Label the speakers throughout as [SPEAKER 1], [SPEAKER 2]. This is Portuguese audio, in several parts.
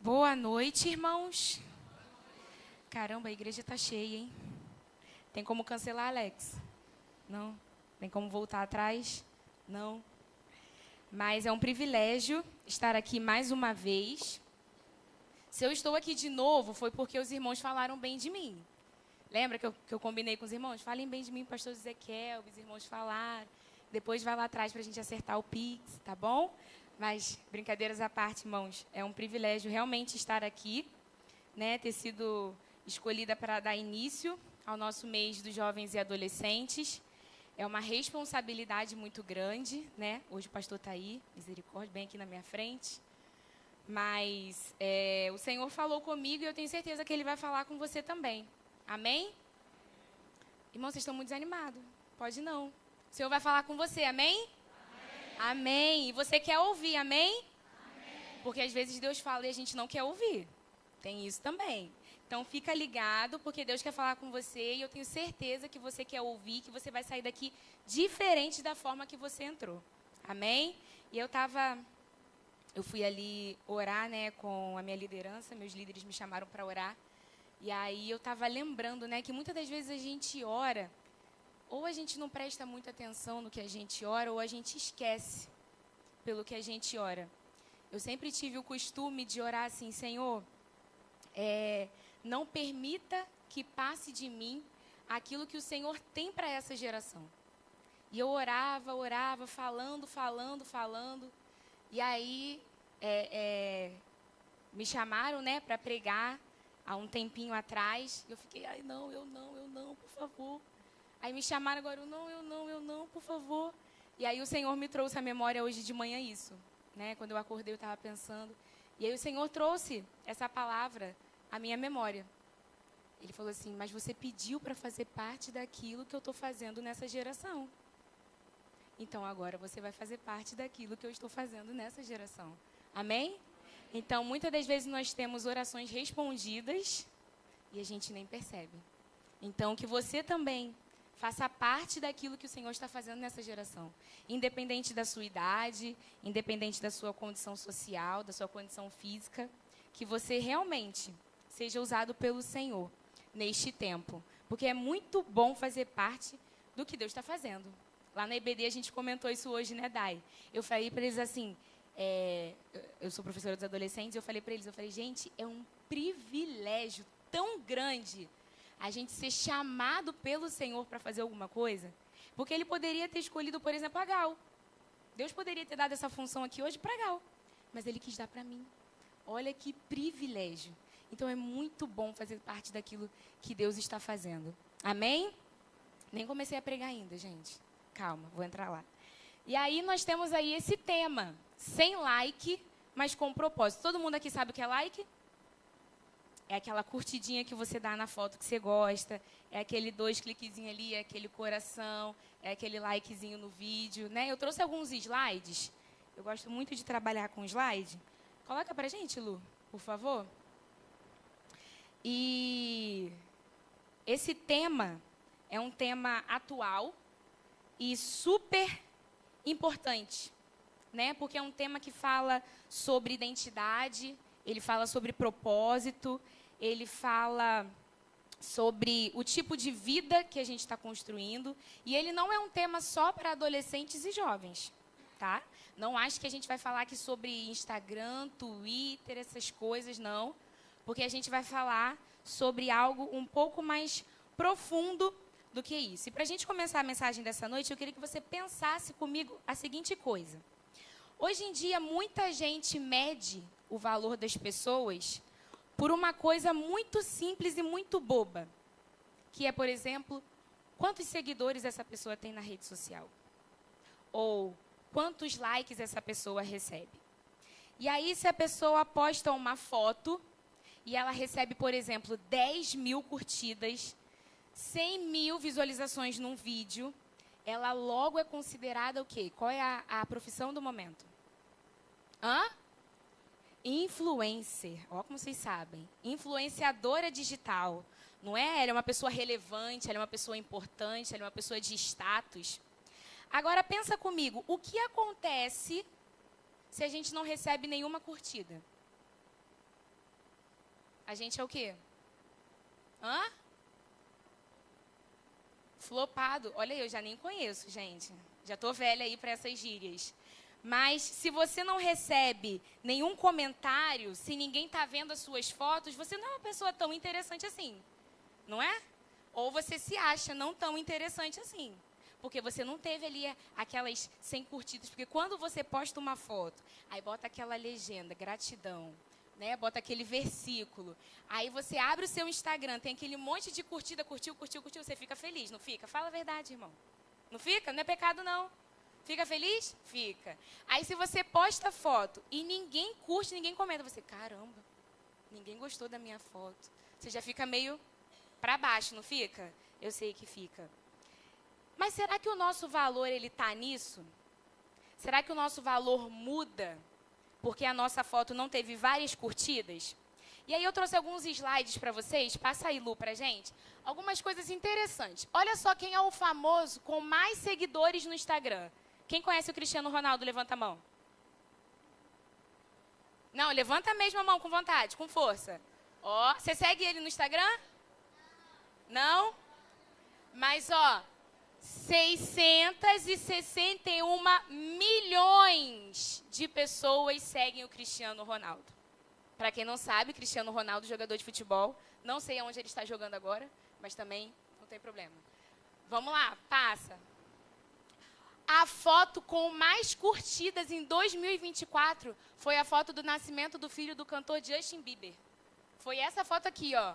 [SPEAKER 1] Boa noite, irmãos. Caramba, a igreja está cheia, hein? Tem como cancelar, Alex? Não? Tem como voltar atrás? Não? Mas é um privilégio estar aqui mais uma vez. Se eu estou aqui de novo, foi porque os irmãos falaram bem de mim. Lembra que eu combinei com os irmãos? Falem bem de mim, pastor Ezequiel, os irmãos falaram. Depois vai lá atrás para a gente acertar o Pix, tá bom? Mas, brincadeiras à parte, irmãos, é um privilégio realmente estar aqui, né? Ter sido escolhida para dar início ao nosso mês dos jovens e adolescentes. É uma responsabilidade muito grande, né? Hoje o pastor está aí, misericórdia, bem aqui na minha frente. Mas o Senhor falou comigo e eu tenho certeza que Ele vai falar com você também. Amém? Irmãos, vocês estão muito desanimados. Pode não. O Senhor vai falar com você, amém? Amém. E você quer ouvir, amém? Amém? Porque às vezes Deus fala e a gente não quer ouvir. Tem isso também. Então fica ligado, porque Deus quer falar com você e eu tenho certeza que você quer ouvir, que você vai sair daqui diferente da forma que você entrou. Amém? E eu fui ali orar, né, com a minha liderança, meus líderes me chamaram para orar. E aí eu estava lembrando, né, que muitas das vezes a gente ora, ou a gente não presta muita atenção no que a gente ora, ou a gente esquece pelo que a gente ora. Eu sempre tive o costume de orar assim, Senhor, não permita que passe de mim aquilo que o Senhor tem para essa geração. E eu orava, falando. E aí me chamaram, né, para pregar há um tempinho atrás. E eu fiquei, ai, não, eu não, por favor. Aí me chamaram agora, eu não, por favor. E aí o Senhor me trouxe à memória hoje de manhã isso, né? Quando eu acordei, eu estava pensando. E aí o Senhor trouxe essa palavra à minha memória. Ele falou assim, mas você pediu para fazer parte daquilo que eu estou fazendo nessa geração. Então agora você vai fazer parte daquilo que eu estou fazendo nessa geração. Amém? Então, muitas das vezes nós temos orações respondidas e a gente nem percebe. Então, que você também faça parte daquilo que o Senhor está fazendo nessa geração. Independente da sua idade, independente da sua condição social, da sua condição física, que você realmente seja usado pelo Senhor neste tempo. Porque é muito bom fazer parte do que Deus está fazendo. Lá na EBD a gente comentou isso hoje, né, Dai? Eu falei para eles assim, eu sou professora dos adolescentes, eu falei para eles, gente, é um privilégio tão grande a gente ser chamado pelo Senhor para fazer alguma coisa, porque Ele poderia ter escolhido, por exemplo, a Gal. Deus poderia ter dado essa função aqui hoje para a Gal, mas Ele quis dar para mim. Olha que privilégio. Então é muito bom fazer parte daquilo que Deus está fazendo. Amém? Nem comecei a pregar ainda, gente. Calma, vou entrar lá. E aí nós temos aí esse tema, sem like, mas com propósito. Todo mundo aqui sabe o que é like? É aquela curtidinha que você dá na foto que você gosta, é aquele 2 cliquezinhos ali, é aquele coração, é aquele likezinho no vídeo, né? Eu trouxe alguns slides, eu gosto muito de trabalhar com slide. Coloca pra gente, Lu, por favor. E esse tema é um tema atual e super importante, né? Porque é um tema que fala sobre identidade, ele fala sobre propósito, ele fala sobre o tipo de vida que a gente está construindo. E ele não é um tema só para adolescentes e jovens, tá? Não acho que a gente vai falar aqui sobre Instagram, Twitter, essas coisas, não. Porque a gente vai falar sobre algo um pouco mais profundo do que isso. E para a gente começar a mensagem dessa noite, eu queria que você pensasse comigo a seguinte coisa. Hoje em dia, muita gente mede o valor das pessoas por uma coisa muito simples e muito boba, que é, por exemplo, quantos seguidores essa pessoa tem na rede social, ou quantos likes essa pessoa recebe. E aí, se a pessoa posta uma foto e ela recebe, por exemplo, 10 mil curtidas, 100 mil visualizações num vídeo, ela logo é considerada o quê? Qual é a profissão do momento? Influencer. Ó, como vocês sabem. Influenciadora digital. Não é? Ela é uma pessoa relevante, ela é uma pessoa importante, ela é uma pessoa de status. Agora, pensa comigo. O que acontece se a gente não recebe nenhuma curtida? A gente é o quê? Hã? Flopado. Olha, eu já nem conheço, gente. Já tô velha aí para essas gírias. Mas se você não recebe nenhum comentário, se ninguém tá vendo as suas fotos, você não é uma pessoa tão interessante assim. Não é? Ou você se acha não tão interessante assim. Porque você não teve ali aquelas 100 curtidas. Porque quando você posta uma foto, aí bota aquela legenda, gratidão, né? Bota aquele versículo. Aí você abre o seu Instagram, tem aquele monte de curtida, curtiu, você fica feliz, não fica? Fala a verdade, irmão. Não fica? Não é pecado, não. Fica feliz? Fica. Aí se você posta foto e ninguém curte, ninguém comenta, você, caramba, ninguém gostou da minha foto. Você já fica meio para baixo, não fica? Eu sei que fica. Mas será que o nosso valor, ele tá nisso? Será que o nosso valor muda porque a nossa foto não teve várias curtidas? E aí eu trouxe alguns slides para vocês. Passa aí, Lu, pra gente. Algumas coisas interessantes. Olha só quem é o famoso com mais seguidores no Instagram. Quem conhece o Cristiano Ronaldo? Levanta a mão. Não, levanta mesmo a mão com vontade, com força. Ó, você segue ele no Instagram? Não? Mas, ó, 661 milhões de pessoas seguem o Cristiano Ronaldo. Para quem não sabe, Cristiano Ronaldo, jogador de futebol. Não sei aonde ele está jogando agora, mas também não tem problema. Vamos lá, passa. A foto com mais curtidas em 2024 foi a foto do nascimento do filho do cantor Justin Bieber. Foi essa foto aqui, ó.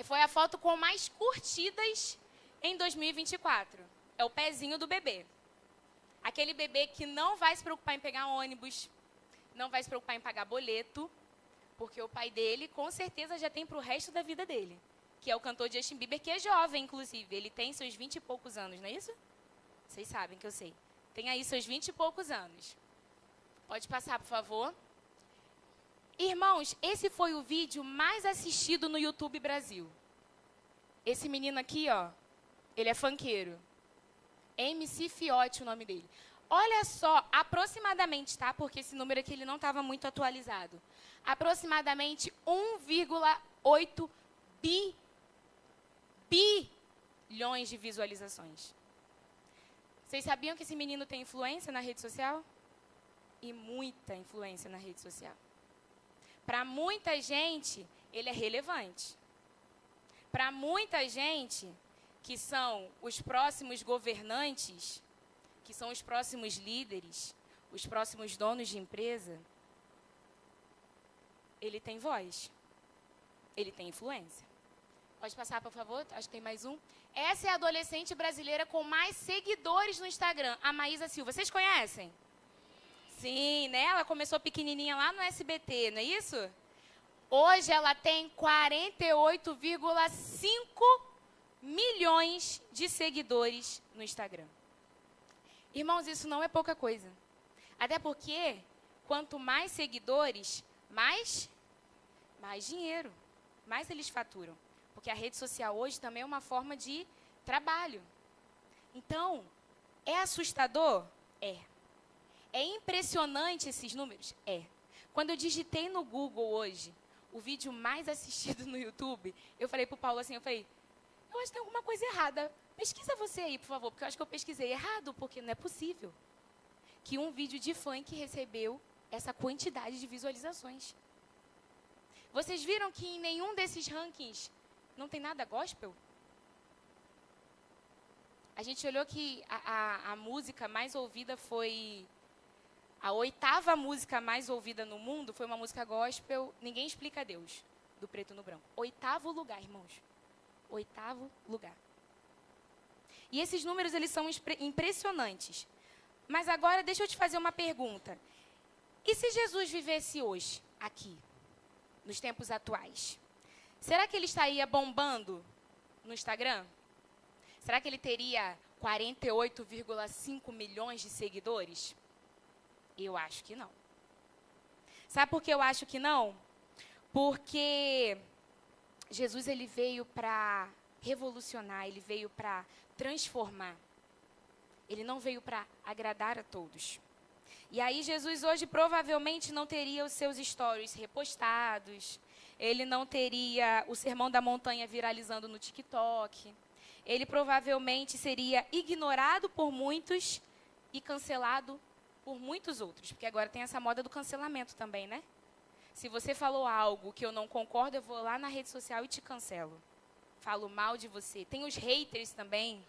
[SPEAKER 1] Foi a foto com mais curtidas em 2024. É o pezinho do bebê. Aquele bebê que não vai se preocupar em pegar ônibus, não vai se preocupar em pagar boleto, porque o pai dele, com certeza, já tem para o resto da vida dele. Que é o cantor Justin Bieber, que é jovem, inclusive. Ele tem seus 20 e poucos anos, não é isso? Vocês sabem que eu sei. Tem aí seus 20 e poucos anos. Pode passar, por favor. Irmãos, esse foi o vídeo mais assistido no YouTube Brasil. Esse menino aqui, ó, ele é funkeiro. MC Fiote, o nome dele. Olha só, aproximadamente, tá? Porque esse número aqui ele não estava muito atualizado. Aproximadamente 1,8 bilhões de visualizações. Vocês sabiam que esse menino tem influência na rede social? E muita influência na rede social. Para muita gente, ele é relevante. Para muita gente, que são os próximos governantes, que são os próximos líderes, os próximos donos de empresa, ele tem voz. Ele tem influência. Pode passar, por favor? Acho que tem mais um. Essa é a adolescente brasileira com mais seguidores no Instagram, a Maísa Silva. Vocês conhecem? Sim, né? Ela começou pequenininha lá no SBT, não é isso? Hoje ela tem 48,5 milhões de seguidores no Instagram. Irmãos, isso não é pouca coisa. Até porque, quanto mais seguidores, mais dinheiro, mais eles faturam. Porque a rede social hoje também é uma forma de trabalho. Então, é assustador? É. É impressionante esses números? É. Quando eu digitei no Google hoje o vídeo mais assistido no YouTube, eu falei para o Paulo assim, eu acho que tem alguma coisa errada. Pesquisa você aí, por favor, porque eu acho que eu pesquisei errado, porque não é possível que um vídeo de funk recebeu essa quantidade de visualizações. Vocês viram que em nenhum desses rankings não tem nada gospel? A gente olhou que a música mais ouvida foi... A 8ª música mais ouvida no mundo foi uma música gospel, Ninguém Explica Deus, do Preto no Branco. 8º lugar, irmãos. 8º lugar. E esses números, eles são impressionantes. Mas agora, deixa eu te fazer uma pergunta. E se Jesus vivesse hoje, aqui, nos tempos atuais? Será que ele estaria bombando no Instagram? Será que ele teria 48,5 milhões de seguidores? Eu acho que não. Sabe por que eu acho que não? Porque Jesus, ele veio para revolucionar, ele veio para transformar. Ele não veio para agradar a todos. E aí Jesus hoje provavelmente não teria os seus stories repostados, ele não teria o Sermão da Montanha viralizando no TikTok, ele provavelmente seria ignorado por muitos e cancelado por muitos outros, porque agora tem essa moda do cancelamento também, né? Se você falou algo que eu não concordo, eu vou lá na rede social e te cancelo. Falo mal de você. Tem os haters também,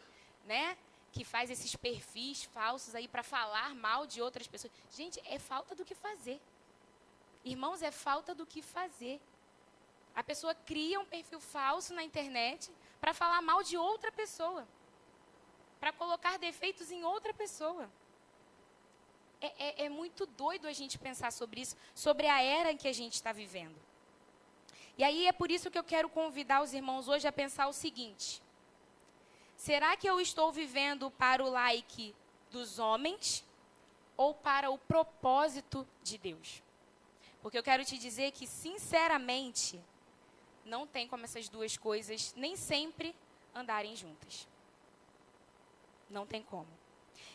[SPEAKER 1] né? Que faz esses perfis falsos aí para falar mal de outras pessoas. Gente, é falta do que fazer. Irmãos, é falta do que fazer. A pessoa cria um perfil falso na internet para falar mal de outra pessoa. Para colocar defeitos em outra pessoa. É muito doido a gente pensar sobre isso, sobre a era em que a gente está vivendo. E aí é por isso que eu quero convidar os irmãos hoje a pensar o seguinte: será que eu estou vivendo para o like dos homens ou para o propósito de Deus? Porque eu quero te dizer que, sinceramente, não tem como essas duas coisas nem sempre andarem juntas. Não tem como.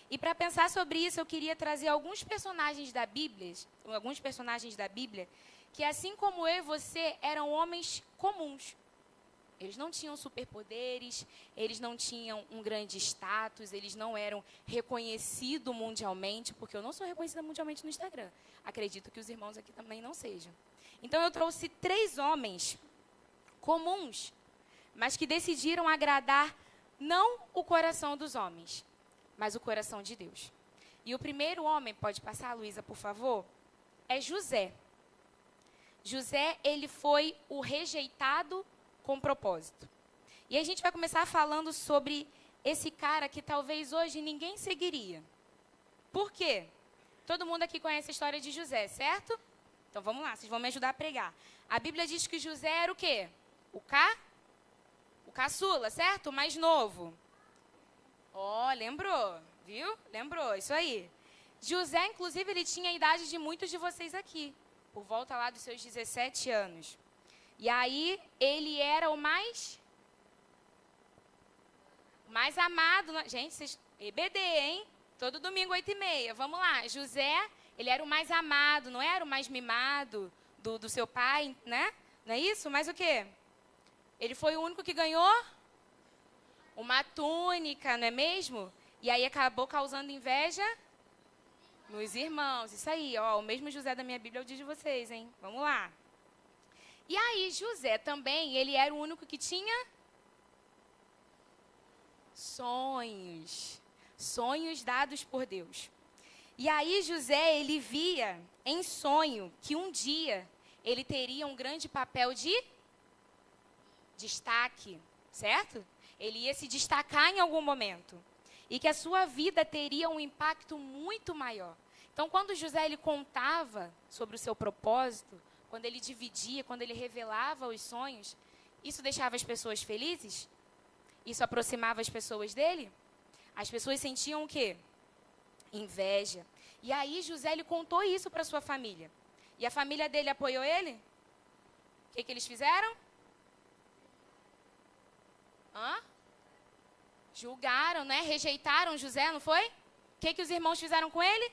[SPEAKER 1] E para pensar sobre isso, eu queria trazer alguns personagens da Bíblia, que, assim como eu e você, eram homens comuns. Eles não tinham superpoderes, eles não tinham um grande status, eles não eram reconhecidos mundialmente, porque eu não sou reconhecida mundialmente no Instagram. Acredito que os irmãos aqui também não sejam. Então, eu trouxe 3 homens comuns, mas que decidiram agradar não o coração dos homens, mas o coração de Deus. E o primeiro homem, pode passar, Luísa, por favor, é José. José, ele foi o rejeitado com propósito. E a gente vai começar falando sobre esse cara que talvez hoje ninguém seguiria. Por quê? Todo mundo aqui conhece a história de José, certo? Então vamos lá, vocês vão me ajudar a pregar. A Bíblia diz que José era o quê? O caçula, certo? O mais novo. Ó, lembrou, viu? Lembrou, isso aí. José, inclusive, ele tinha a idade de muitos de vocês aqui, por volta lá dos seus 17 anos. E aí, ele era o mais amado. Gente, vocês... EBD, hein? Todo domingo, 8h30. Vamos lá. José, ele era o mais amado, não era o mais mimado do seu pai, né? Não é isso? Mas o quê? Ele foi o único que ganhou uma túnica, não é mesmo? E aí acabou causando inveja nos irmãos. Isso aí, ó, o mesmo José da minha Bíblia é o dia de vocês, hein? Vamos lá. E aí, José também, ele era o único que tinha sonhos. Sonhos dados por Deus. E aí, José, ele via em sonho que um dia ele teria um grande papel de destaque, certo? Ele ia se destacar em algum momento. E que a sua vida teria um impacto muito maior. Então, quando José ele contava sobre o seu propósito, quando ele dividia, quando ele revelava os sonhos, isso deixava as pessoas felizes? Isso aproximava as pessoas dele? As pessoas sentiam o quê? Inveja. E aí José ele contou isso para sua família. E a família dele apoiou ele? O que eles fizeram? Julgaram, né? Rejeitaram José, não foi? O que os irmãos fizeram com ele?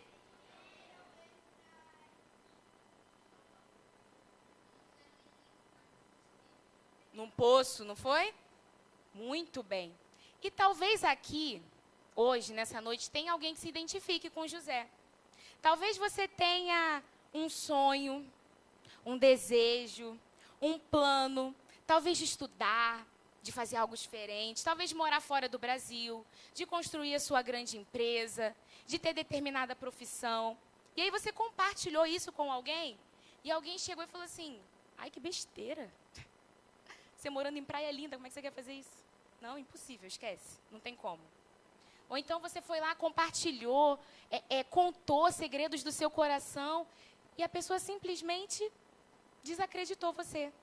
[SPEAKER 1] Num poço, não foi? Muito bem. E talvez aqui, hoje, nessa noite, tenha alguém que se identifique com José. Talvez você tenha um sonho, um desejo, um plano, talvez de estudar, de fazer algo diferente, talvez de morar fora do Brasil, de construir a sua grande empresa, de ter determinada profissão. E aí você compartilhou isso com alguém, e alguém chegou e falou assim, ai, que besteira. Você morando em Praia Linda, como é que você quer fazer isso? Não, impossível, esquece, não tem como. Ou então você foi lá, compartilhou, contou segredos do seu coração, e a pessoa simplesmente desacreditou você.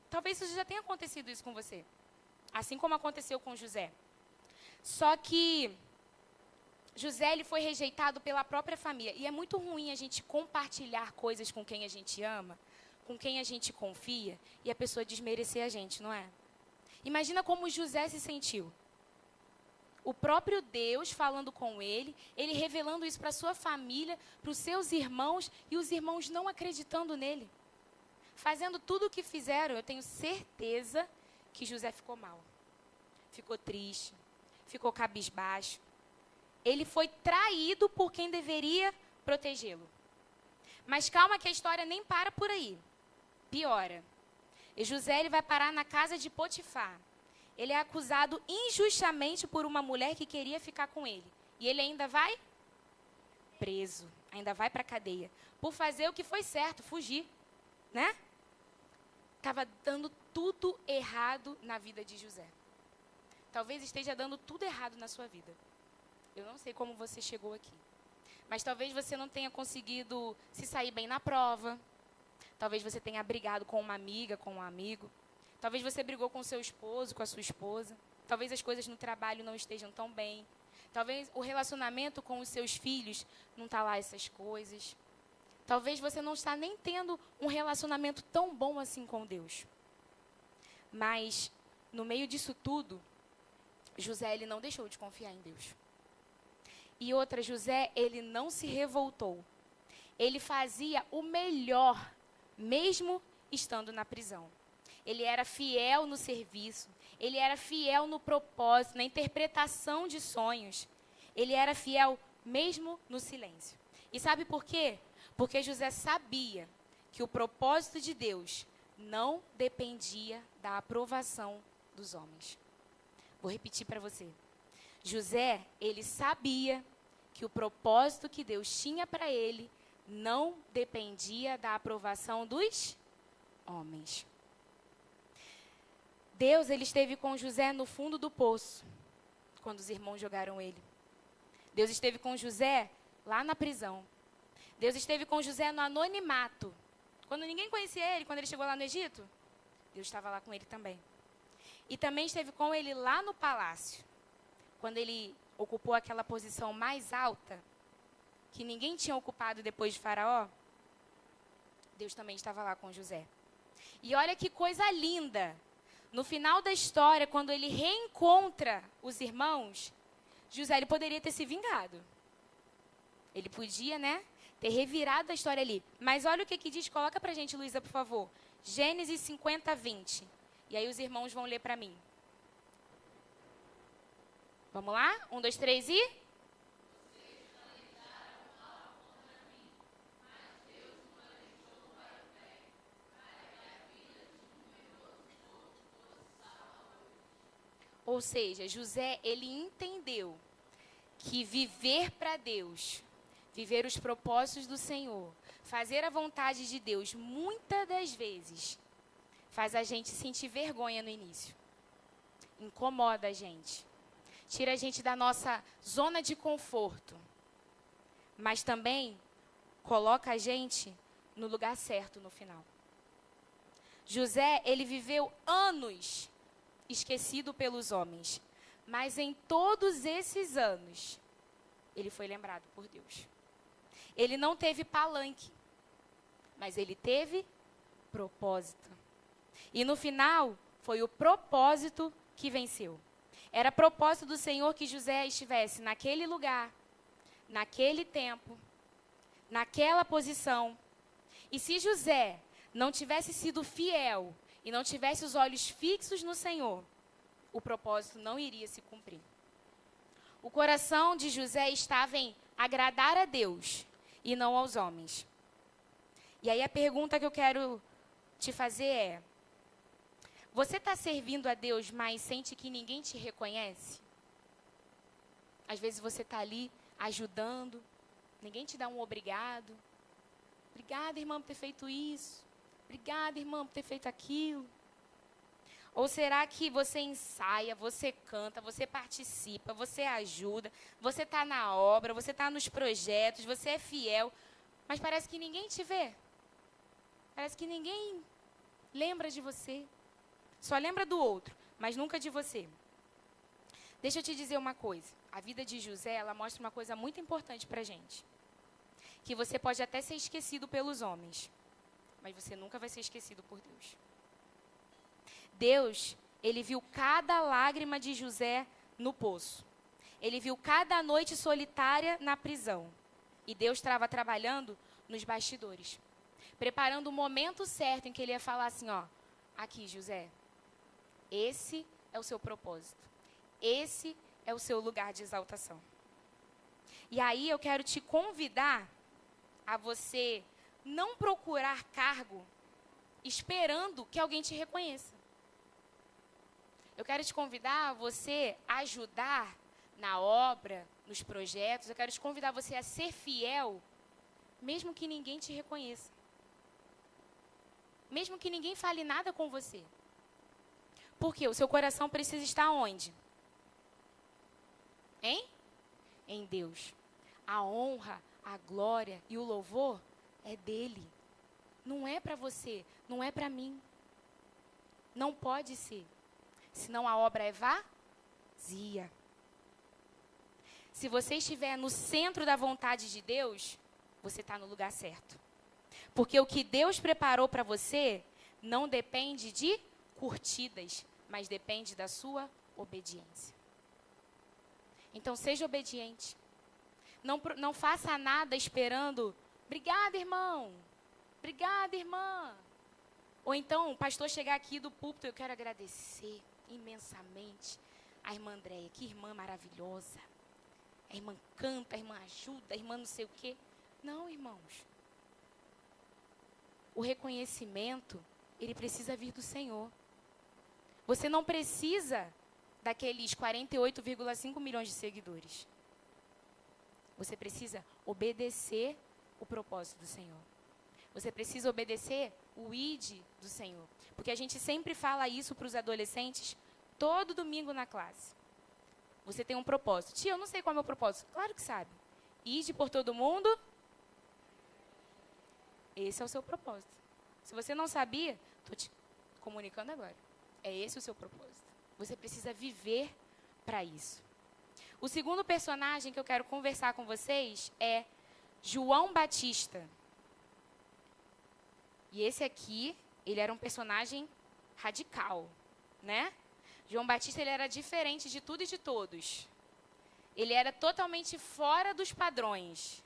[SPEAKER 1] Talvez isso já tenha acontecido isso com você. Assim como aconteceu com José. Só que José ele foi rejeitado pela própria família. E é muito ruim a gente compartilhar coisas com quem a gente ama, com quem a gente confia, e a pessoa desmerecer a gente, não é? Imagina como José se sentiu. O próprio Deus falando com ele revelando isso para sua família, para os seus irmãos, e os irmãos não acreditando nele. fazendo tudo o que fizeram, eu tenho certeza que José ficou mal. Ficou triste, ficou cabisbaixo. Ele foi traído por quem deveria protegê-lo. Mas calma que a história nem para por aí. Piora. E José ele vai parar na casa de Potifar. Ele é acusado injustamente por uma mulher que queria ficar com ele. E ele ainda vai preso, ainda vai para a cadeia. Por fazer o que foi certo, fugir, né? Estava dando tudo errado na vida de José. Talvez esteja dando tudo errado na sua vida. Eu não sei como você chegou aqui. Mas talvez você não tenha conseguido se sair bem na prova. Talvez você tenha brigado com uma amiga, com um amigo. Talvez você brigou com o seu esposo, com a sua esposa. Talvez as coisas no trabalho não estejam tão bem. Talvez o relacionamento com os seus filhos não está lá essas coisas. Talvez você não está nem tendo um relacionamento tão bom assim com Deus. Mas, no meio disso tudo, José ele não deixou de confiar em Deus. E outra, José, ele não se revoltou. Ele fazia o melhor, mesmo estando na prisão. Ele era fiel no serviço, ele era fiel no propósito, na interpretação de sonhos. Ele era fiel mesmo no silêncio. E sabe por quê? Porque José sabia que o propósito de Deus não dependia da aprovação dos homens. Vou repetir para você. José, ele sabia que o propósito que Deus tinha para ele não dependia da aprovação dos homens. Deus, ele esteve com José no fundo do poço, quando os irmãos jogaram ele. Deus esteve com José lá na prisão. Deus esteve com José no anonimato. Quando ninguém conhecia ele, quando ele chegou lá no Egito, Deus estava lá com ele também. E também esteve com ele lá no palácio, quando ele ocupou aquela posição mais alta, que ninguém tinha ocupado depois de Faraó. Deus também estava lá com José. E olha que coisa linda. No final da história, quando ele reencontra os irmãos, José ele poderia ter se vingado. Ele podia, né, ter revirado a história ali. Mas olha o que diz, coloca pra gente, Luísa, por favor. Gênesis 50, 20. E aí os irmãos vão ler para mim. Vamos lá? 1, 2, 3 e... Ou seja, José, ele entendeu que viver para Deus, viver os propósitos do Senhor, fazer a vontade de Deus, muitas das vezes, faz a gente sentir vergonha no início. Incomoda a gente. Tira a gente da nossa zona de conforto. Mas também coloca a gente no lugar certo no final. José, ele viveu anos esquecido pelos homens. Mas em todos esses anos, ele foi lembrado por Deus. Ele não teve palanque, mas ele teve propósito. E no final, foi o propósito que venceu. Era propósito do Senhor que José estivesse naquele lugar, naquele tempo, naquela posição. E se José não tivesse sido fiel e não tivesse os olhos fixos no Senhor, o propósito não iria se cumprir. O coração de José estava em agradar a Deus e não aos homens. E aí a pergunta que eu quero te fazer é: você está servindo a Deus, mas sente que ninguém te reconhece? Às vezes você está ali ajudando, ninguém te dá um obrigado. Obrigada, irmã, por ter feito isso. Obrigada, irmã, por ter feito aquilo. Ou será que você ensaia, você canta, você participa, você ajuda, você está na obra, você está nos projetos, você é fiel, mas parece que ninguém te vê? Parece que ninguém lembra de você. Só lembra do outro, mas nunca de você. Deixa eu te dizer uma coisa. A vida de José, ela mostra uma coisa muito importante para a gente. Que você pode até ser esquecido pelos homens, mas você nunca vai ser esquecido por Deus. Deus, ele viu cada lágrima de José no poço. Ele viu cada noite solitária na prisão. E Deus estava trabalhando nos bastidores. preparando o momento certo em que ele ia falar assim, ó, aqui, José, esse é o seu propósito. Esse é o seu lugar de exaltação. E aí eu quero te convidar a você não procurar cargo esperando que alguém te reconheça. Eu quero te convidar a você ajudar na obra, nos projetos. Eu quero te convidar você a ser fiel, mesmo que ninguém te reconheça. Mesmo que ninguém fale nada com você. Porque o seu coração precisa estar onde? Hein? Em Deus. A honra, a glória e o louvor é dele. Não é para você, não é para mim. Não pode ser. Senão a obra é vazia. Se você estiver no centro da vontade de Deus, você está no lugar certo. Porque o que Deus preparou para você não depende de curtidas, mas depende da sua obediência. Então, seja obediente. Não faça nada esperando, obrigada, irmão. Obrigada, irmã. Ou então, o pastor chegar aqui do púlpito, eu quero agradecer imensamente a irmã Andréia, que irmã maravilhosa. A irmã canta, a irmã ajuda, a irmã não sei o quê. Não, irmãos. O reconhecimento, ele precisa vir do Senhor. Você não precisa daqueles 48,5 milhões de seguidores. Você precisa obedecer o propósito do Senhor. Você precisa obedecer o ID do Senhor. Porque a gente sempre fala isso para os adolescentes todo domingo na classe. Você tem um propósito. Tia, eu não sei qual é o meu propósito. Claro que sabe. Ide por todo mundo. Esse é o seu propósito. Se você não sabia, estou te comunicando agora. É esse o seu propósito. Você precisa viver para isso. O segundo personagem que eu quero conversar com vocês é João Batista. E esse aqui, ele era um personagem radical, né? João Batista, ele era diferente de tudo e de todos. Ele era totalmente fora dos padrões.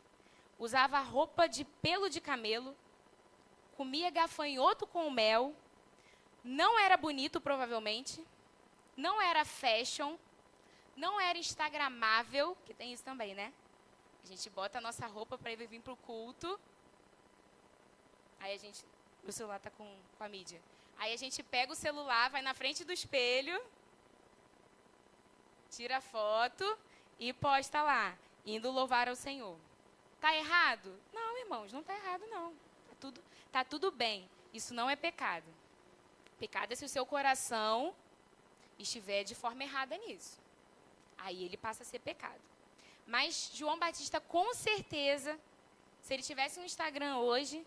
[SPEAKER 1] Usava roupa de pelo de camelo, comia gafanhoto com mel, não era bonito, provavelmente, não era fashion, não era instagramável, que tem isso também, né? A gente bota a nossa roupa para ele vir para o culto. Aí a gente... Meu celular está com a mídia. Aí a gente pega o celular, vai na frente do espelho, tira a foto e posta lá, indo louvar ao Senhor. Tá errado? Não, irmãos, não tá errado, não. Tá tudo bem. Isso não é pecado. Pecado é se o seu coração estiver de forma errada nisso. Aí ele passa a ser pecado. Mas João Batista, com certeza, se ele tivesse um Instagram hoje,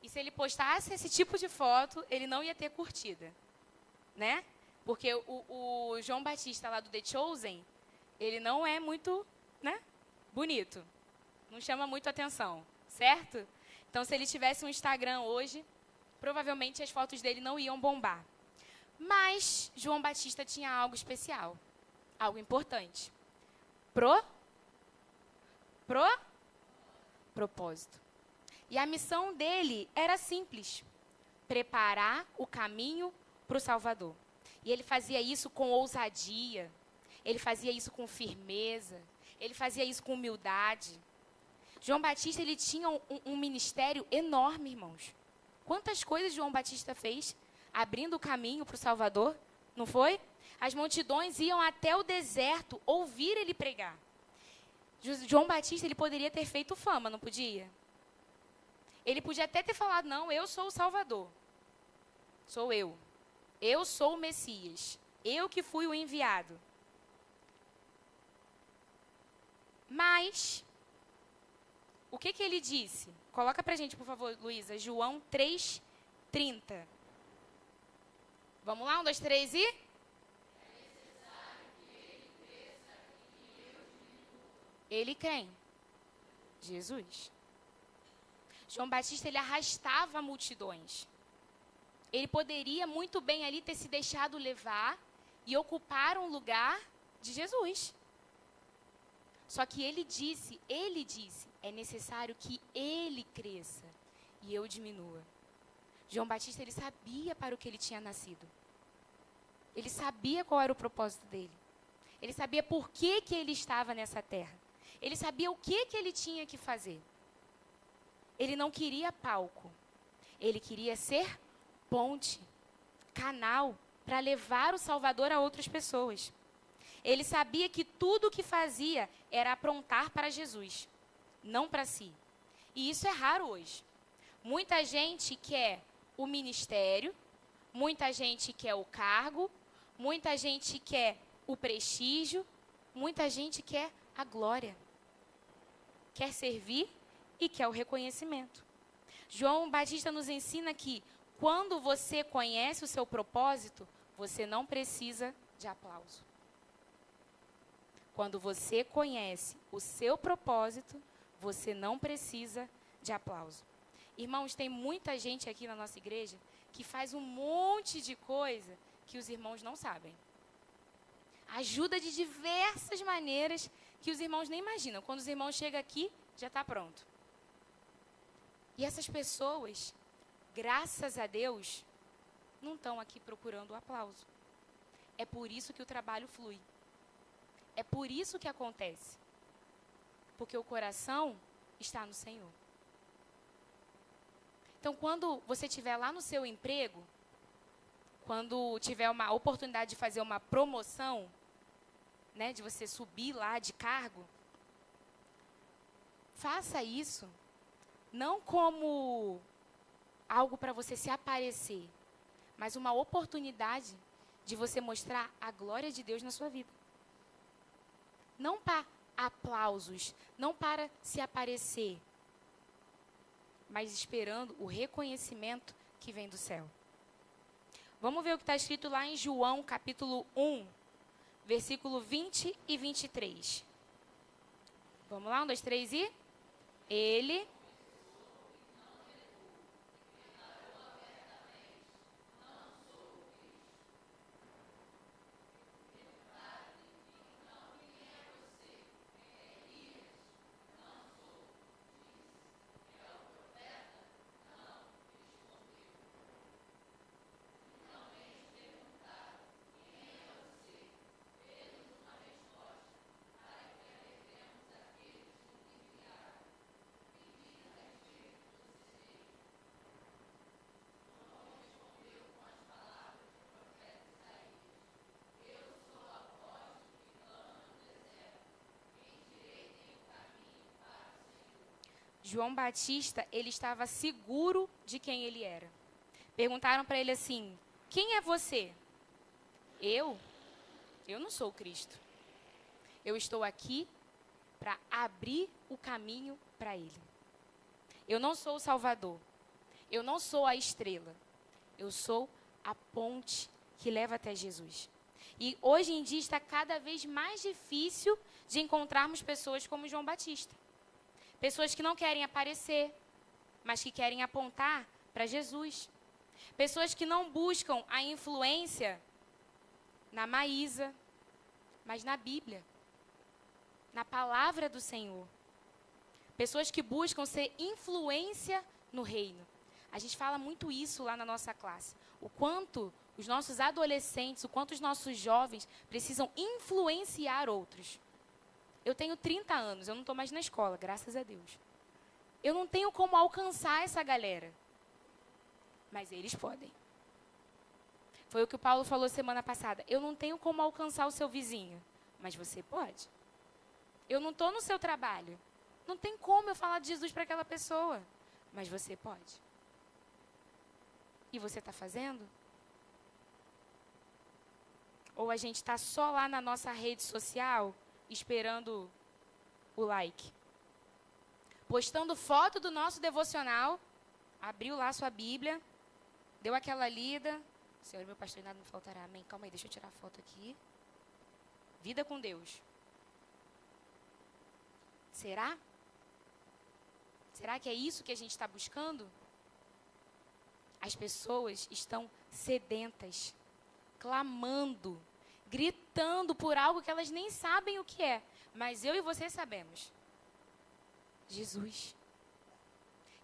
[SPEAKER 1] e se ele postasse esse tipo de foto, ele não ia ter curtida, né? Porque o João Batista lá do The Chosen, ele não é muito, né, bonito. Não chama muito atenção, certo? Então, se ele tivesse um Instagram hoje, provavelmente as fotos dele não iam bombar. Mas João Batista tinha algo especial, algo importante. Propósito. E a missão dele era simples: preparar o caminho para o Salvador. E ele fazia isso com ousadia, ele fazia isso com firmeza, ele fazia isso com humildade. João Batista, ele tinha um ministério enorme, irmãos. Quantas coisas João Batista fez abrindo o caminho para o Salvador, não foi? As multidões iam até o deserto ouvir ele pregar. João Batista, ele poderia ter feito fama, não podia? Ele podia até ter falado, não, eu sou o Salvador. Sou eu. Eu sou o Messias. Eu que fui o enviado. Mas, o que ele disse? Coloca pra gente, por favor, Luísa, João 3:30. Vamos lá, 1, 2, 3 e... Ele quem? Jesus. João Batista, ele arrastava multidões. Ele poderia muito bem ali ter se deixado levar e ocupar um lugar de Jesus. Só que ele disse, é necessário que ele cresça e eu diminua. João Batista, ele sabia para o que ele tinha nascido. Ele sabia qual era o propósito dele. Ele sabia por que ele estava nessa terra. Ele sabia o que ele tinha que fazer. Ele não queria palco. Ele queria ser ponte, canal, para levar o Salvador a outras pessoas. Ele sabia que tudo o que fazia era aprontar para Jesus, não para si. E isso é raro hoje. Muita gente quer o ministério, muita gente quer o cargo, muita gente quer o prestígio, muita gente quer a glória. Quer servir e quer o reconhecimento. João Batista nos ensina que quando você conhece o seu propósito, você não precisa de aplauso. Quando você conhece o seu propósito, você não precisa de aplauso. Irmãos, tem muita gente aqui na nossa igreja que faz um monte de coisa que os irmãos não sabem. Ajuda de diversas maneiras que os irmãos nem imaginam. Quando os irmãos chegam aqui, já está pronto. E essas pessoas, graças a Deus, não estão aqui procurando o aplauso. É por isso que o trabalho flui. É por isso que acontece. Porque o coração está no Senhor. Então, quando você estiver lá no seu emprego, quando tiver uma oportunidade de fazer uma promoção, né, de você subir lá de cargo, faça isso não como algo para você se aparecer, mas uma oportunidade de você mostrar a glória de Deus na sua vida. Não para aplausos, não para se aparecer, mas esperando o reconhecimento que vem do céu. Vamos ver o que está escrito lá em João, capítulo 1, versículo 20 e 23. Vamos lá, 1, 2, 3 e... Ele... João Batista, ele estava seguro de quem ele era. Perguntaram para ele assim, quem é você? Eu não sou o Cristo. Eu estou aqui para abrir o caminho para ele. Eu não sou o Salvador. Eu não sou a estrela. Eu sou a ponte que leva até Jesus. E hoje em dia está cada vez mais difícil de encontrarmos pessoas como João Batista. Pessoas que não querem aparecer, mas que querem apontar para Jesus. Pessoas que não buscam a influência na Maísa, mas na Bíblia, na palavra do Senhor. Pessoas que buscam ser influência no reino. A gente fala muito isso lá na nossa classe. O quanto os nossos adolescentes, o quanto os nossos jovens precisam influenciar outros. Eu tenho 30 anos, eu não estou mais na escola, graças a Deus. Eu não tenho como alcançar essa galera. Mas eles podem. Foi o que o Paulo falou semana passada. Eu não tenho como alcançar o seu vizinho, mas você pode. Eu não estou no seu trabalho. Não tem como eu falar de Jesus para aquela pessoa, mas você pode. E você está fazendo? Ou a gente está só lá na nossa rede social, esperando o like. Postando foto do nosso devocional, abriu lá sua Bíblia, deu aquela lida. Senhor, meu pastor, nada me faltará. Amém. Calma aí, deixa eu tirar a foto aqui. Vida com Deus. Será? Será que é isso que a gente está buscando? As pessoas estão sedentas, clamando, gritando por algo que elas nem sabem o que é. Mas eu e você sabemos. Jesus.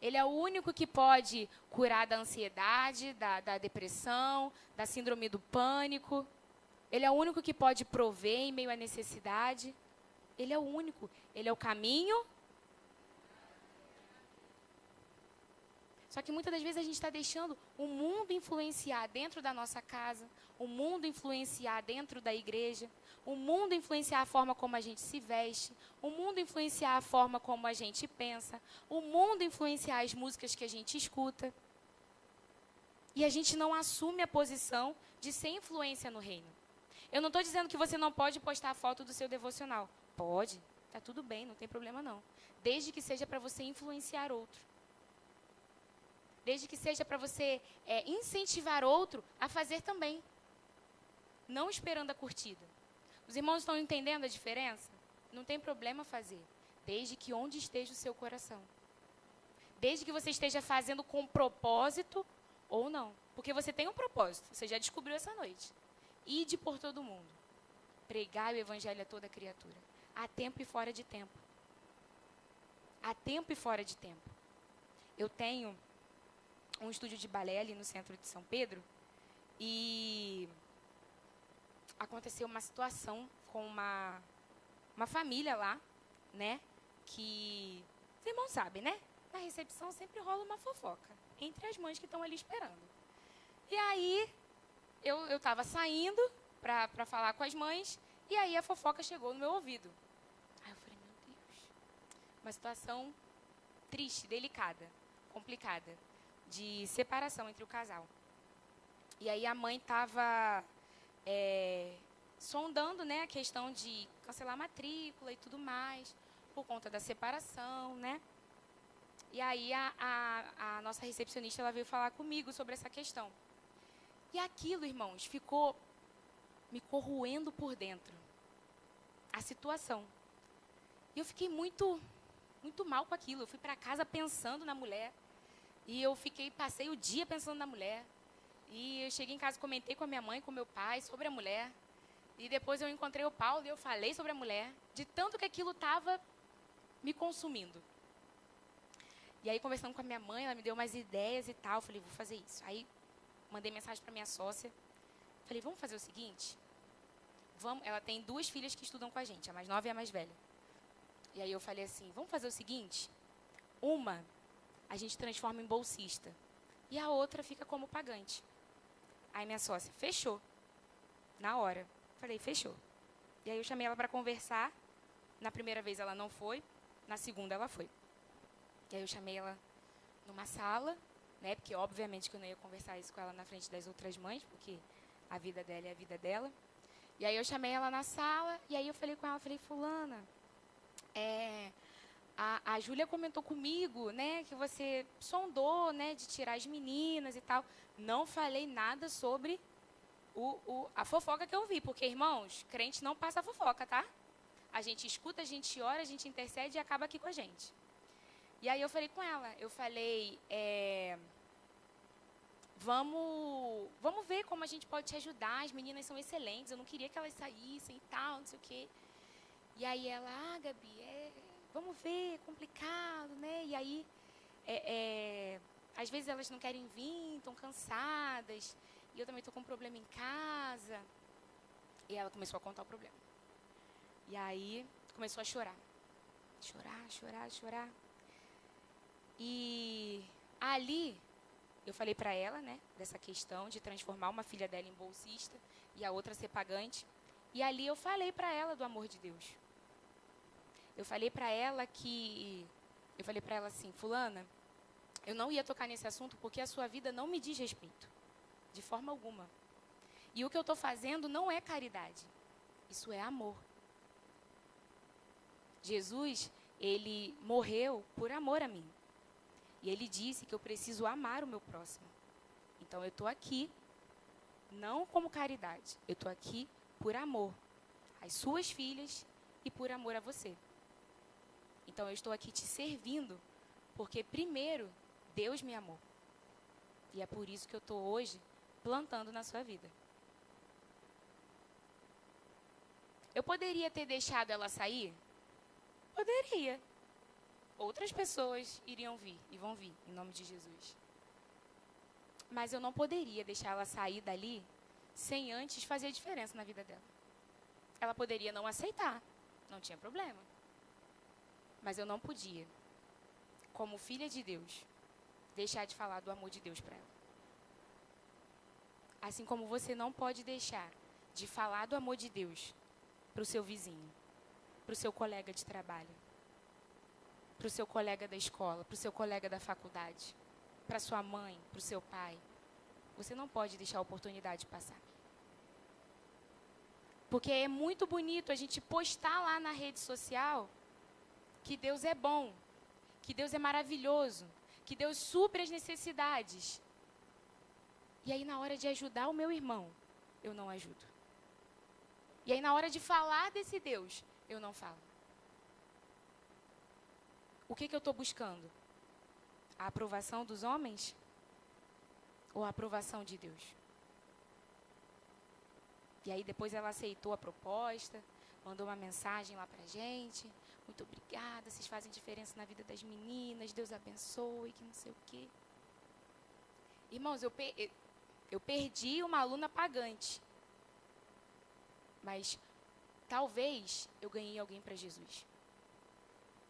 [SPEAKER 1] Ele é o único que pode curar da ansiedade, da depressão, da síndrome do pânico. Ele é o único que pode prover em meio à necessidade. Ele é o único. Ele é o caminho. Só que muitas das vezes a gente está deixando o mundo influenciar dentro da nossa casa, o mundo influenciar dentro da igreja, o mundo influenciar a forma como a gente se veste, o mundo influenciar a forma como a gente pensa, o mundo influenciar as músicas que a gente escuta. E a gente não assume a posição de ser influência no reino. Eu não estou dizendo que você não pode postar a foto do seu devocional. Pode, está tudo bem, não tem problema não. Desde que seja para você influenciar outro. Desde que seja para você incentivar outro a fazer também. Não esperando a curtida. Os irmãos estão entendendo a diferença? Não tem problema fazer. Desde que onde esteja o seu coração. Desde que você esteja fazendo com propósito ou não. Porque você tem um propósito. Você já descobriu essa noite. Ide por todo mundo. Pregai o evangelho a toda criatura. Há tempo e fora de tempo. Há tempo e fora de tempo. Eu tenho um estúdio de balé ali no centro de São Pedro e aconteceu uma situação com uma família lá, né, que os irmãos sabem, né, na recepção sempre rola uma fofoca entre as mães que estão ali esperando. E aí eu estava saindo para falar com as mães e aí a fofoca chegou no meu ouvido. Aí eu falei, meu Deus, uma situação triste, delicada, complicada, de separação entre o casal. E aí a mãe estava sondando, né, a questão de cancelar a matrícula e tudo mais, por conta da separação, né? E aí a nossa recepcionista ela veio falar comigo sobre essa questão. E aquilo, irmãos, ficou me corroendo por dentro. A situação. E eu fiquei muito mal com aquilo. Eu fui para casa pensando na mulher. E eu passei o dia pensando na mulher. E eu cheguei em casa, comentei com a minha mãe, com meu pai, sobre a mulher. E depois eu encontrei o Paulo e eu falei sobre a mulher. De tanto que aquilo estava me consumindo. E aí, conversando com a minha mãe, ela me deu umas ideias e tal. Eu falei, vou fazer isso. Aí, mandei mensagem para minha sócia. Falei, vamos fazer o seguinte? Ela tem 2 filhas que estudam com a gente, a mais nova e a mais velha. E aí eu falei assim, vamos fazer o seguinte? Uma a gente transforma em bolsista. E a outra fica como pagante. Aí minha sócia, fechou. Na hora. Falei, fechou. E aí eu chamei ela para conversar. Na primeira vez ela não foi. Na segunda ela foi. E aí eu chamei ela numa sala, né? Porque obviamente que eu não ia conversar isso com ela na frente das outras mães, porque a vida dela é a vida dela. E aí eu chamei ela na sala, e aí eu falei com ela, falei, fulana, a Júlia comentou comigo, né, que você sondou, né, de tirar as meninas e tal. Não falei nada sobre a fofoca que eu vi, porque, irmãos, crente não passa fofoca, tá? A gente escuta, a gente ora, a gente intercede e acaba aqui com a gente. E aí eu falei com ela, eu falei, vamos ver como a gente pode te ajudar, as meninas são excelentes, eu não queria que elas saíssem e tal, não sei o quê. E aí ela, Gabi, vamos ver, é complicado, né? E aí, às vezes elas não querem vir, estão cansadas, e eu também estou com um problema em casa. E ela começou a contar o problema. E aí, começou a chorar. Chorar. E ali, eu falei para ela, né, dessa questão de transformar uma filha dela em bolsista e a outra ser pagante. E ali eu falei para ela do amor de Deus. Eu falei para ela assim, fulana, eu não ia tocar nesse assunto porque a sua vida não me diz respeito, de forma alguma. E o que eu estou fazendo não é caridade, isso é amor. Jesus, ele morreu por amor a mim. E ele disse que eu preciso amar o meu próximo. Então eu estou aqui, não como caridade, eu estou aqui por amor às suas filhas e por amor a você. Então eu estou aqui te servindo, porque primeiro Deus me amou. E é por isso que eu estou hoje plantando na sua vida. Eu poderia ter deixado ela sair? Poderia. outras pessoas iriam vir e vão vir, em nome de Jesus. Mas eu não poderia deixar ela sair dali sem antes fazer diferença na vida dela. Ela poderia não aceitar, não tinha problema. Mas eu não podia, como filha de Deus, deixar de falar do amor de Deus para ela. Assim como você não pode deixar de falar do amor de Deus para o seu vizinho, para o seu colega de trabalho, para o seu colega da escola, para o seu colega da faculdade, para sua mãe, para o seu pai. Você não pode deixar a oportunidade passar. Porque é muito bonito a gente postar lá na rede social que Deus é bom, que Deus é maravilhoso, que Deus supre as necessidades. E aí, na hora de ajudar o meu irmão, eu não ajudo. E aí, na hora de falar desse Deus, eu não falo. O que eu estou buscando? A aprovação dos homens? Ou a aprovação de Deus? E aí, depois ela aceitou a proposta, mandou uma mensagem lá pra gente. Muito obrigada, vocês fazem diferença na vida das meninas, Deus abençoe, que não sei o quê. Irmãos, eu perdi uma aluna pagante. Mas talvez eu ganhei alguém para Jesus.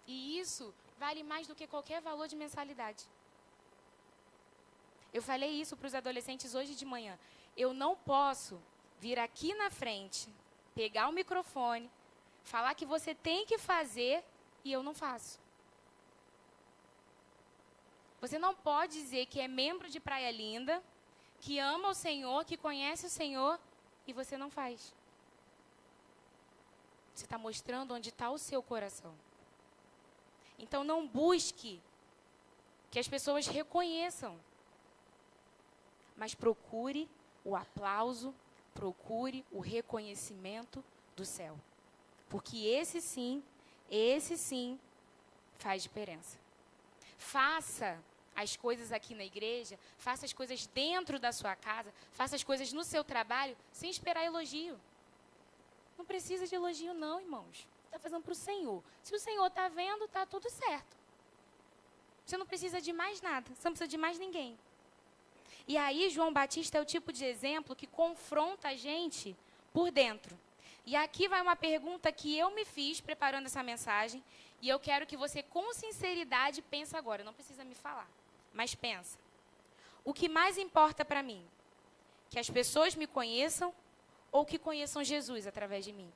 [SPEAKER 1] E isso vale mais do que qualquer valor de mensalidade. Eu falei isso para os adolescentes hoje de manhã. Eu não posso vir aqui na frente, pegar o microfone, falar que você tem que fazer e eu não faço. Você não pode dizer que é membro de Praia Linda, que ama o Senhor, que conhece o Senhor, e você não faz. Você está mostrando onde está o seu coração. Então, não busque que as pessoas reconheçam, mas procure o aplauso, procure o reconhecimento do céu. Porque esse sim faz diferença. Faça as coisas aqui na igreja, faça as coisas dentro da sua casa, faça as coisas no seu trabalho, sem esperar elogio. Não precisa de elogio não, irmãos. Está fazendo para o Senhor. Se o Senhor está vendo, está tudo certo. Você não precisa de mais nada, você não precisa de mais ninguém. E aí, João Batista é o tipo de exemplo que confronta a gente por dentro. E aqui vai uma pergunta que eu me fiz preparando essa mensagem, e eu quero que você, com sinceridade, pense agora. Não precisa me falar, mas pensa. O que mais importa para mim? Que as pessoas me conheçam ou que conheçam Jesus através de mim?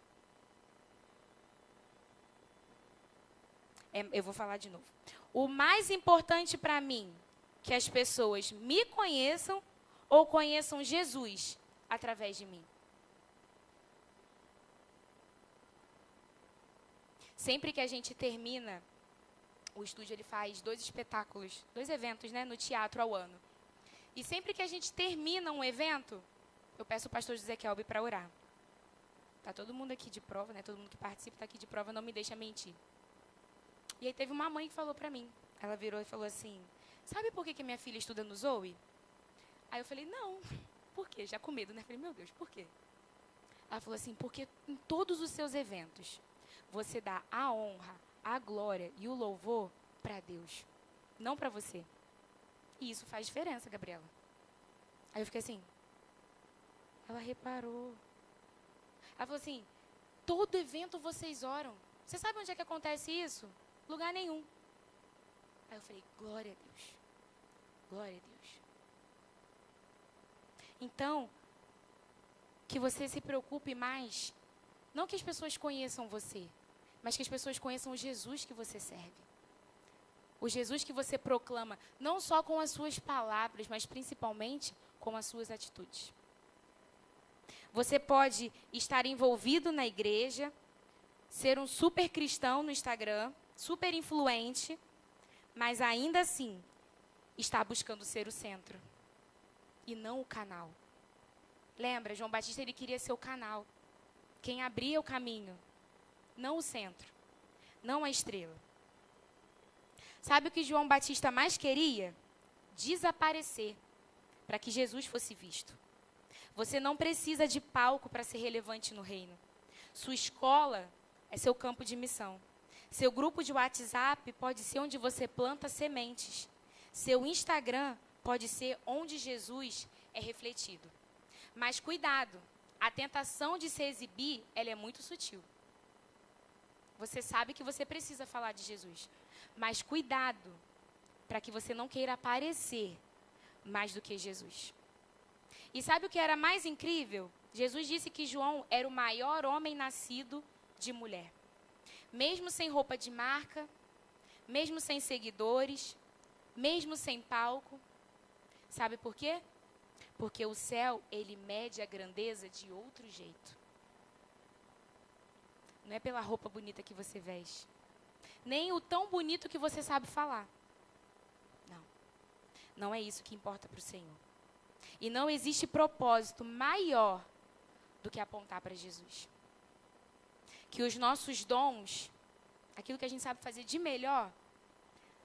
[SPEAKER 1] Eu vou falar de novo. O mais importante para mim, que as pessoas me conheçam ou conheçam Jesus através de mim? Sempre que a gente termina, o estúdio ele faz 2 espetáculos, 2 eventos, né, no teatro ao ano. E sempre que a gente termina um evento, eu peço o pastor José Kelby para orar. Tá todo mundo aqui de prova, né? Todo mundo que participa está aqui de prova, não me deixa mentir. E aí teve uma mãe que falou para mim. Ela virou e falou assim: sabe por que minha filha estuda no Zoe? Aí eu falei: não. Por quê? Já com medo, né? Eu falei: meu Deus, por quê? Ela falou assim: porque em todos os seus eventos, você dá a honra, a glória e o louvor para Deus, não para você. E isso faz diferença, Gabriela. Aí eu fiquei assim. Ela reparou. Ela falou assim: todo evento vocês oram. Você sabe onde é que acontece isso? Lugar nenhum. Aí eu falei: glória a Deus. Glória a Deus. Então, que você se preocupe mais, não que as pessoas conheçam você, mas que as pessoas conheçam o Jesus que você serve. O Jesus que você proclama, não só com as suas palavras, mas principalmente com as suas atitudes. Você pode estar envolvido na igreja, ser um super cristão no Instagram, super influente, mas ainda assim está buscando ser o centro e não o canal. Lembra, João Batista ele queria ser o canal, quem abria o caminho, não o centro, não a estrela. Sabe o que João Batista mais queria? Desaparecer, para que Jesus fosse visto. Você não precisa de palco para ser relevante no reino. Sua escola é seu campo de missão. Seu grupo de WhatsApp pode ser onde você planta sementes. Seu Instagram pode ser onde Jesus é refletido. Mas cuidado, a tentação de se exibir, ela é muito sutil. Você sabe que você precisa falar de Jesus. Mas cuidado, para que você não queira aparecer mais do que Jesus. E sabe o que era mais incrível? Jesus disse que João era o maior homem nascido de mulher. Mesmo sem roupa de marca, mesmo sem seguidores, mesmo sem palco. Sabe por quê? Porque o céu, ele mede a grandeza de outro jeito. Não é pela roupa bonita que você veste. Nem o tão bonito que você sabe falar. Não. Não é isso que importa para o Senhor. E não existe propósito maior do que apontar para Jesus. Que os nossos dons, aquilo que a gente sabe fazer de melhor,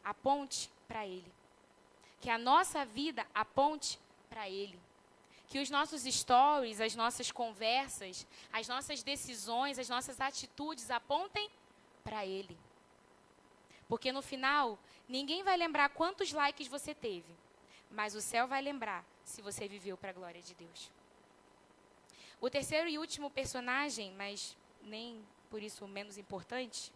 [SPEAKER 1] aponte para Ele. Que a nossa vida aponte para Ele. Que os nossos stories, as nossas conversas, as nossas decisões, as nossas atitudes apontem para Ele. Porque no final, ninguém vai lembrar quantos likes você teve. Mas o céu vai lembrar se você viveu para a glória de Deus. O terceiro e último personagem, mas nem por isso menos importante.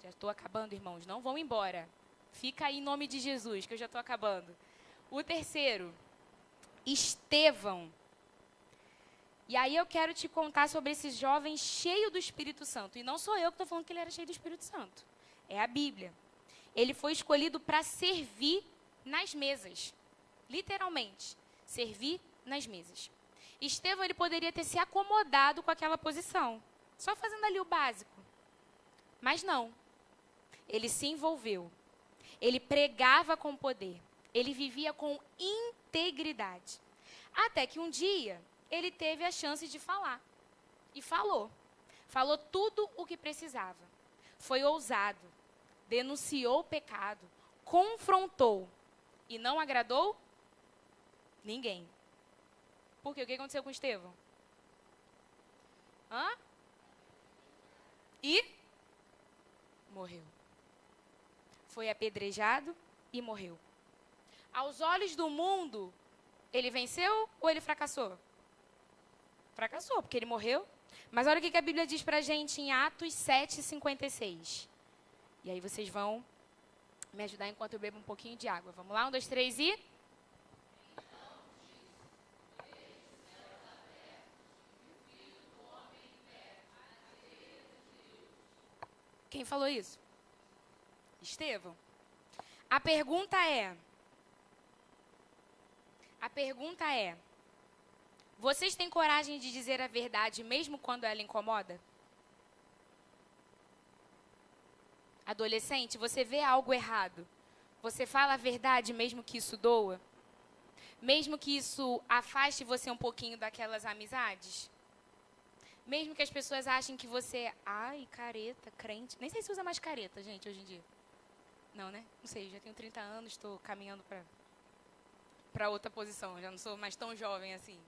[SPEAKER 1] Já estou acabando, irmãos. Não vão embora. Fica aí em nome de Jesus, que eu já estou acabando. O terceiro, Estevão. E aí eu quero te contar sobre esse jovem cheio do Espírito Santo. E não sou eu que estou falando que ele era cheio do Espírito Santo. É a Bíblia. Ele foi escolhido para servir nas mesas. Literalmente, servir nas mesas. Estevão, ele poderia ter se acomodado com aquela posição. Só fazendo ali o básico. Mas não. Ele se envolveu. Ele pregava com poder. Ele vivia com integridade. Até que um dia, ele teve a chance de falar. E falou. Falou tudo o que precisava. Foi ousado. Denunciou o pecado. Confrontou. E não agradou ninguém. Por quê? O que aconteceu com Estevão? E morreu. Foi apedrejado e morreu. Aos olhos do mundo, ele venceu ou ele fracassou? Fracassou, porque ele morreu. Mas olha o que a Bíblia diz pra gente em Atos 7:56. E aí vocês vão me ajudar enquanto eu bebo um pouquinho de água. Vamos lá? 1, 2, 3 e... Quem falou isso? Estevão. A pergunta é, vocês têm coragem de dizer a verdade mesmo quando ela incomoda? Adolescente, você vê algo errado. Você fala a verdade mesmo que isso doa? Mesmo que isso afaste você um pouquinho daquelas amizades? Mesmo que as pessoas achem que você é, careta, crente. Nem sei se usa mais careta, gente, hoje em dia. Não, né? Não sei, já tenho 30 anos, estou caminhando para outra posição. Já não sou mais tão jovem assim.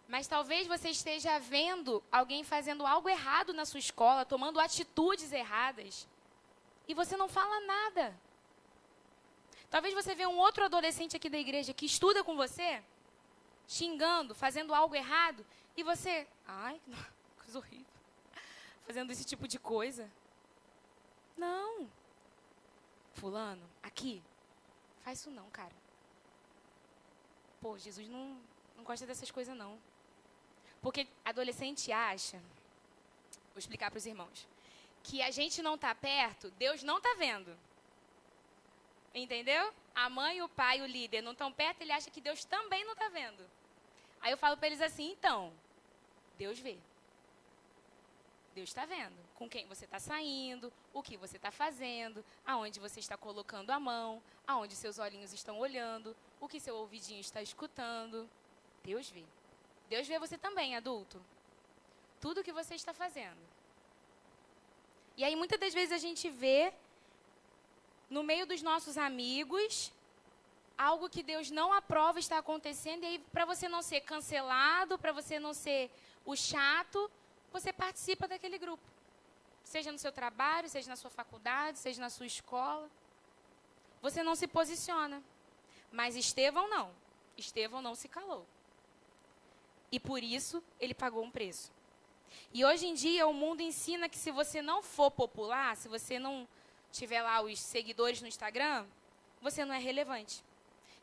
[SPEAKER 1] Mas talvez você esteja vendo alguém fazendo algo errado na sua escola, tomando atitudes erradas, e você não fala nada. Talvez você vê um outro adolescente aqui da igreja que estuda com você, xingando, fazendo algo errado, e você, coisa horrível, fazendo esse tipo de coisa. Não. Fulano, aqui, faz isso não, cara. Pô, Jesus não gosta dessas coisas, não. Porque adolescente acha, vou explicar para os irmãos, que a gente não está perto, Deus não está vendo. Entendeu? A mãe, o pai, o líder não estão perto, ele acha que Deus também não está vendo. Aí eu falo para eles assim, então, Deus vê. Deus está vendo com quem você está saindo, o que você está fazendo, aonde você está colocando a mão, aonde seus olhinhos estão olhando, o que seu ouvidinho está escutando. Deus vê. Deus vê você também, adulto. Tudo o que você está fazendo. E aí, muitas das vezes, a gente vê, no meio dos nossos amigos, algo que Deus não aprova está acontecendo, e aí, para você não ser cancelado, para você não ser o chato, você participa daquele grupo. seja no seu trabalho, seja na sua faculdade, seja na sua escola. Você não se posiciona. Mas Estevão não. Estevão não se calou. E por isso ele pagou um preço. E hoje em dia o mundo ensina que se você não for popular, se você não tiver lá os seguidores no Instagram, você não é relevante.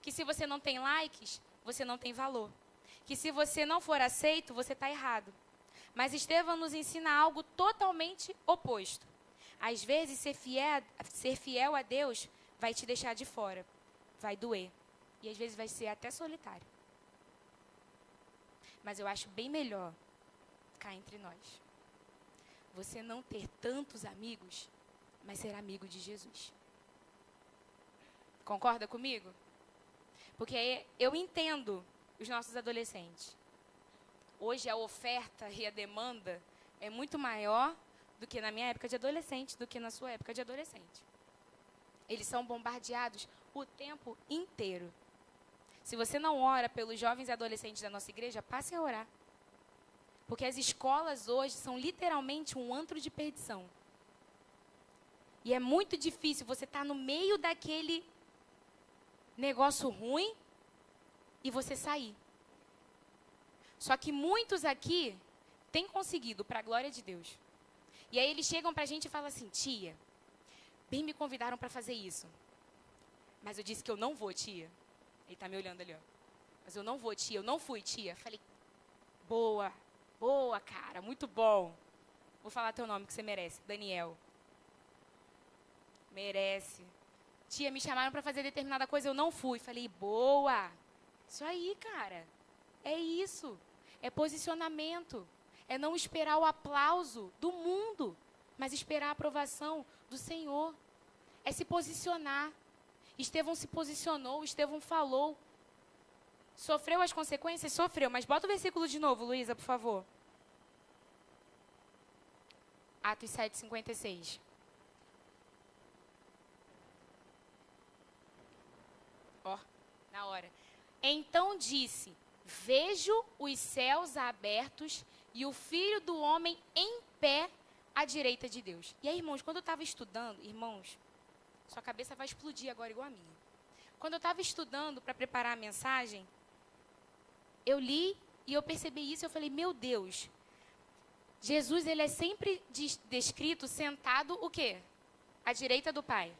[SPEAKER 1] Que se você não tem likes, você não tem valor. Que se você não for aceito, você está errado. Mas Estevão nos ensina algo totalmente oposto. Às vezes, ser fiel a Deus vai te deixar de fora. Vai doer. E às vezes vai ser até solitário. Mas eu acho bem melhor cá entre nós. Você não ter tantos amigos, mas ser amigo de Jesus. Concorda comigo? Porque eu entendo os nossos adolescentes. Hoje a oferta e a demanda é muito maior do que na minha época de adolescente, do que na sua época de adolescente. Eles são bombardeados o tempo inteiro. Se você não ora pelos jovens e adolescentes da nossa igreja, passe a orar. Porque as escolas hoje são literalmente um antro de perdição. E é muito difícil você estar no meio daquele negócio ruim e você sair. Só que muitos aqui têm conseguido, para a glória de Deus. E aí eles chegam para a gente e falam assim, tia, bem me convidaram para fazer isso. Mas eu disse que eu não vou, tia. Ele está me olhando ali, ó. Mas eu não vou, tia, eu não fui, tia. Falei, boa, cara, muito bom. Vou falar teu nome que você merece, Daniel. Merece. Tia, me chamaram para fazer determinada coisa, eu não fui. Falei, boa. Isso aí, cara. É isso. É posicionamento. É não esperar o aplauso do mundo, mas esperar a aprovação do Senhor. É se posicionar. Estevão se posicionou, Estevão falou. Sofreu as consequências? Sofreu. Mas bota o versículo de novo, Luísa, por favor. Atos 7:56. Ó, na hora. Então disse, vejo os céus abertos e o Filho do Homem em pé à direita de Deus. E aí, irmãos, quando eu estava estudando, irmãos, sua cabeça vai explodir agora igual a minha. Quando eu estava estudando para preparar a mensagem, eu li e eu percebi isso, eu falei, meu Deus, Jesus, ele é sempre descrito sentado o quê? À direita do Pai.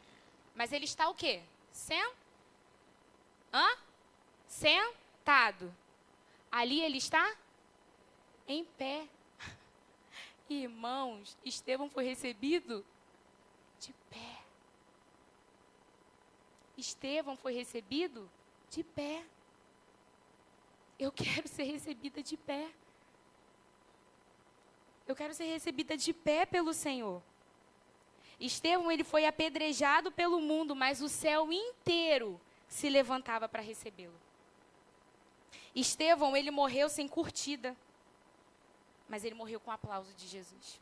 [SPEAKER 1] Mas ele está o quê? Sentado. Ali ele está em pé. Irmãos, Estevão foi recebido de pé. Estevão foi recebido de pé. Eu quero ser recebida de pé. Eu quero ser recebida de pé pelo Senhor. Estevão, ele foi apedrejado pelo mundo, mas o céu inteiro se levantava para recebê-lo. Estevão, ele morreu sem curtida, mas ele morreu com o aplauso de Jesus.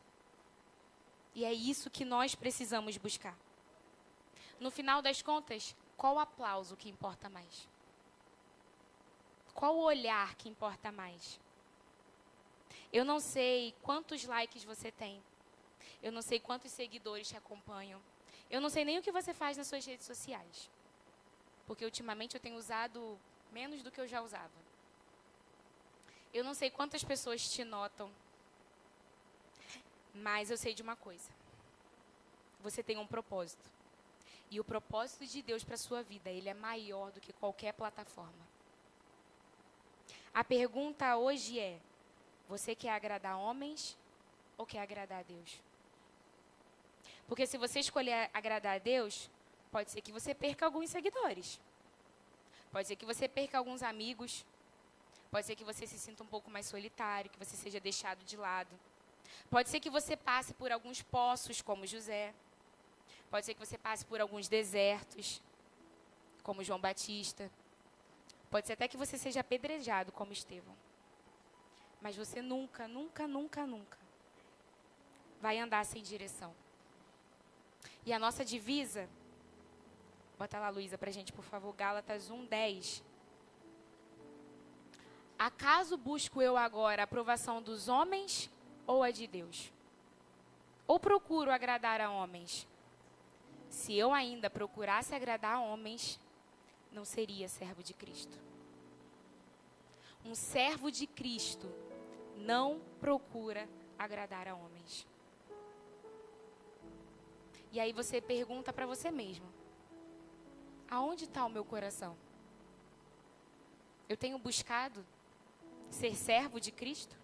[SPEAKER 1] E é isso que nós precisamos buscar. No final das contas, qual o aplauso que importa mais? Qual o olhar que importa mais? Eu não sei quantos likes você tem. Eu não sei quantos seguidores te acompanham. Eu não sei nem o que você faz nas suas redes sociais. Porque ultimamente eu tenho usado menos do que eu já usava. Eu não sei quantas pessoas te notam. Mas eu sei de uma coisa. Você tem um propósito. E o propósito de Deus para a sua vida, ele é maior do que qualquer plataforma. A pergunta hoje é, você quer agradar homens ou quer agradar a Deus? Porque se você escolher agradar a Deus, pode ser que você perca alguns seguidores. Pode ser que você perca alguns amigos. Pode ser que você se sinta um pouco mais solitário, que você seja deixado de lado. Pode ser que você passe por alguns poços, como José. Pode ser que você passe por alguns desertos, como João Batista. Pode ser até que você seja apedrejado, como Estevão. Mas você nunca, nunca, nunca, nunca vai andar sem direção. E a nossa divisa, bota lá, Luísa, pra gente, por favor, Gálatas 1:10. Acaso busco eu agora a aprovação dos homens ou a de Deus? ou procuro agradar a homens? Se eu ainda procurasse agradar a homens, não seria servo de Cristo. Um servo de Cristo não procura agradar a homens. E aí você pergunta para você mesmo: aonde está o meu coração? Eu tenho buscado ser servo de Cristo?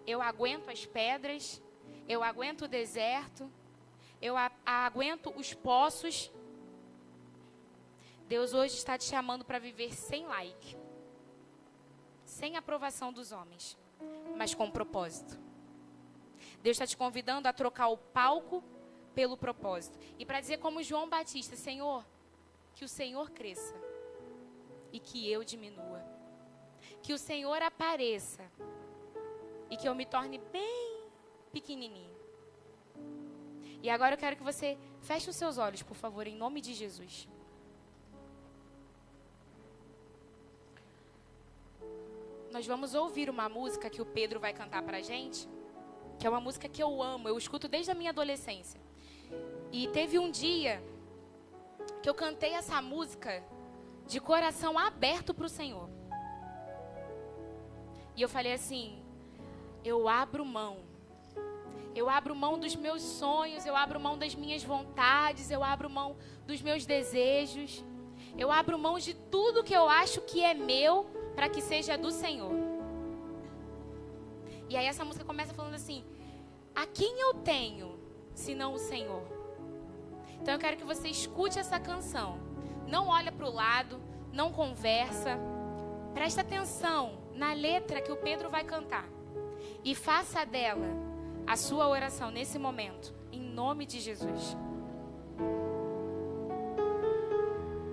[SPEAKER 1] Eu aguento as pedras, eu aguento o deserto, eu aguento os poços. Deus hoje está te chamando para viver sem like, sem aprovação dos homens, mas com propósito. Deus está te convidando a trocar o palco pelo propósito. E para dizer como João Batista: Senhor, que o Senhor cresça e que eu diminua. Que o Senhor apareça e que eu me torne bem pequenininho. E agora eu quero que você feche os seus olhos, por favor, em nome de Jesus. Nós vamos ouvir uma música que o Pedro vai cantar pra gente, que é uma música que eu amo, eu escuto desde a minha adolescência. E teve um dia que eu cantei essa música de coração aberto pro Senhor. E eu falei assim: eu abro mão dos meus sonhos, eu abro mão das minhas vontades, eu abro mão dos meus desejos, eu abro mão de tudo que eu acho que é meu, para que seja do Senhor. E aí essa música começa falando assim: a quem eu tenho, senão o Senhor? Então eu quero que você escute essa canção. Não olha para o lado, não conversa. Presta atenção na letra que o Pedro vai cantar. E faça dela a sua oração nesse momento, em nome de Jesus.